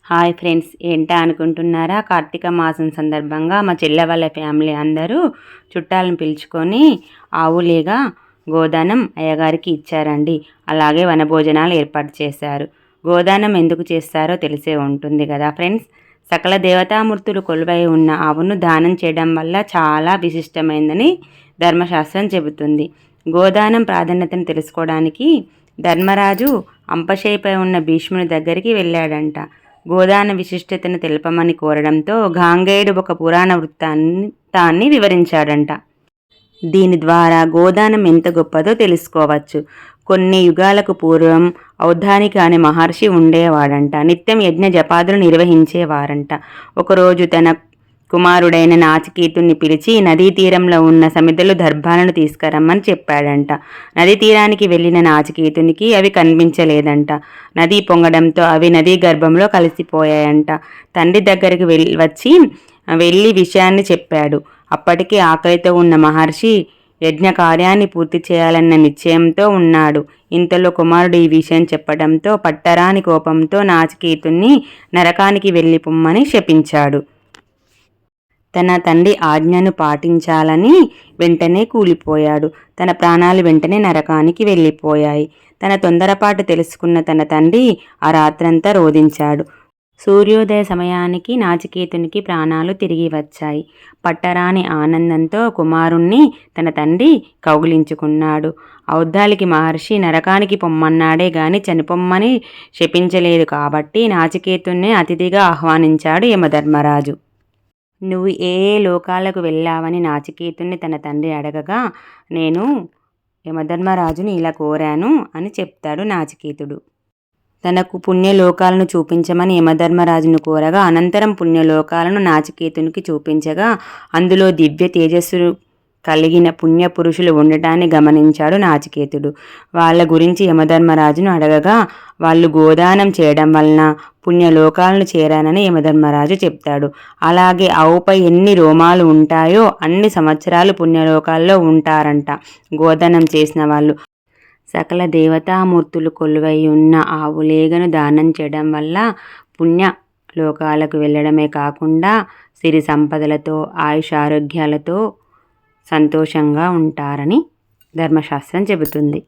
Hi friends, ఏంటా అనుకుంటున్నారా? కార్తీక మాసం సందర్భంగా మా చెల్లె వాళ్ళ ఫ్యామిలీ అందరూ చుట్టాలను పిలుచుకొని ఆవులేగా గోదానం అయ్యగారికి ఇచ్చారండి. అలాగే వనభోజనాలు ఏర్పాటు చేశారు. గోదానం ఎందుకు చేస్తారో తెలిసే ఉంటుంది కదా ఫ్రెండ్స్. సకల దేవతామూర్తులు కొలువై ఉన్న ఆవును దానం చేయడం వల్ల చాలా విశిష్టమైందని ధర్మశాస్త్రం చెబుతుంది. గోదానం ప్రాధాన్యతను తెలుసుకోవడానికి ధర్మరాజు అంపశయ్యపై ఉన్న భీష్ముని దగ్గరికి వెళ్ళాడంట. గోదాన విశిష్టతను తెలపమని కోరడంతో గాంగేయుడు ఒక పురాణ వృత్తాన్ని వివరించాడంట. దీని ద్వారా గోదానం ఎంత గొప్పదో తెలుసుకోవచ్చు. కొన్ని యుగాలకు పూర్వం ఔద్దానిక అనే మహర్షి ఉండేవాడంట. నిత్యం యజ్ఞ జపాదులు నిర్వహించేవారంట. ఒకరోజు తన కుమారుడైన నాచికేతుణ్ణి పిలిచి నదీ తీరంలో ఉన్న సమిధలు దర్భాలను తీసుకురమ్మని చెప్పాడంట. నదీ తీరానికి వెళ్ళిన నాచికేతునికి అవి కనిపించలేదంట. నది పొంగడంతో అవి నదీ గర్భంలో కలిసిపోయాయంట. తండ్రి దగ్గరికి వెళ్ళి విషయాన్ని చెప్పాడు. అప్పటికే ఆకలితో ఉన్న మహర్షి యజ్ఞ కార్యాన్ని పూర్తి చేయాలన్న నిశ్చయంతో ఉన్నాడు. ఇంతలో కుమారుడు ఈ విషయం చెప్పడంతో పట్టరాని కోపంతో నాచికేతుణ్ణి నరకానికి వెళ్ళి పొమ్మని శపించాడు. తన తండ్రి ఆజ్ఞను పాటించాలని వెంటనే కూలిపోయాడు. తన ప్రాణాలు వెంటనే నరకానికి వెళ్ళిపోయాయి. తన తొందరపాటు తెలుసుకున్న తన తండ్రి ఆ రాత్రంతా రోధించాడు. సూర్యోదయ సమయానికి నాచికేతునికి ప్రాణాలు తిరిగి వచ్చాయి. పట్టరాని ఆనందంతో కుమారుణ్ణి తన తండ్రి కౌగిలించుకున్నాడు. ఔద్దాలికి మహర్షి నరకానికి పొమ్మన్నాడే గాని చనిపొమ్మని శపించలేదు కాబట్టి నాచికేతున్నే అతిథిగా ఆహ్వానించాడు యమధర్మరాజు. నువ్వు ఏ లోకాలకు వెళ్ళావని నాచికేతుణ్ణి తన తండ్రి అడగగా, నేను యమధర్మరాజుని ఇలా కోరాను అని చెప్తాడు నాచికేతుడు. తనకు పుణ్యలోకాలను చూపించమని యమధర్మరాజును కోరగా అనంతరం పుణ్యలోకాలను నాచికేతునికి చూపించగా అందులో దివ్య తేజస్సు కలిగిన పుణ్యపురుషులు ఉండటాన్ని గమనించాడు నాచికేతుడు. వాళ్ళ గురించి యమధర్మరాజును అడగగా వాళ్ళు గోదానం చేయడం వలన పుణ్యలోకాలను చేరానని యమధర్మరాజు చెప్తాడు. అలాగే ఆవుపై ఎన్ని రోమాలు ఉంటాయో అన్ని సంవత్సరాలు పుణ్యలోకాల్లో ఉంటారంట గోదానం చేసిన వాళ్ళు. సకల దేవతామూర్తులు కొలువై ఉన్న ఆవులేగను దానం చేయడం వల్ల పుణ్య లోకాలకు వెళ్ళడమే కాకుండా సిరి సంపదలతో ఆయుషారోగ్యాలతో సంతోషంగా ఉంటారని ధర్మశాస్త్రం చెబుతుంది.